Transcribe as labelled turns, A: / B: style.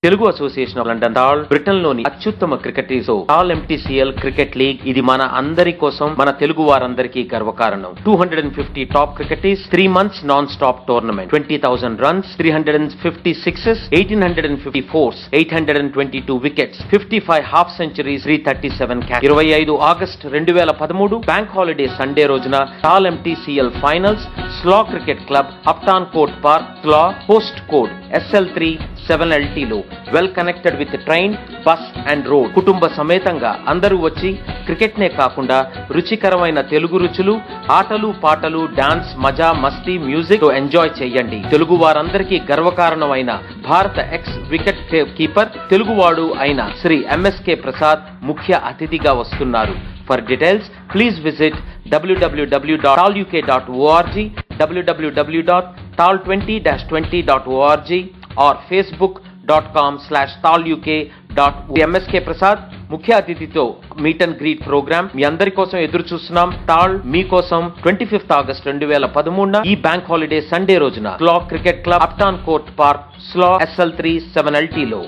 A: Telugu association of London TAL Britain లోని అత్యుత్తమ cricketers TAL MTCL cricket league ఇది మన అందరి కోసం మన తెలుగు వారందరికీ గర్వకారణం 250 top cricketers 3 months non stop tournament 20,000 runs 350 sixes 1850 fours 822 wickets 55 half centuries 337 catches 25 August 2013 bank holiday Sunday రోజున TAL MTCL finals Slough Cricket Club Upton Court Park Slough post code SL3 7LT లో well connected with train bus and road కుటుంబ సమేతంగా అందరూ వచ్చి cricket నే కాకుండా రుచికరమైన తెలుగు రుచులు ఆటలు పాటలు డాన్స్ మజా మస్తీ మ్యూజిక్ తో ఎంజాయ్ చేయండి. తెలుగు వారందరికీ గర్వకారణమైన భారత ఎక్స్ వికెట్ కీపర్ తెలుగువాడు అయిన శ్రీ MSK ప్రసాద్ ముఖ్య అతిథిగా వస్తున్నారు. For details, please visit www.taluk.org, www.tal20-20.org or facebook.com/taluk. MSK Prasad ముఖ్య అతిథితో మీట్ అండ్ గ్రీట్ ప్రోగ్రామ్ మీ అందరి కోసం ఎదురు చూస్తున్నాం. తాల్ మీకోసం 25 ఆగస్ట్ 2013 ఈ బ్యాంక్ హాలిడే సండే రోజున Slough Cricket Club Upton Court Park Slough SL3 7LT లో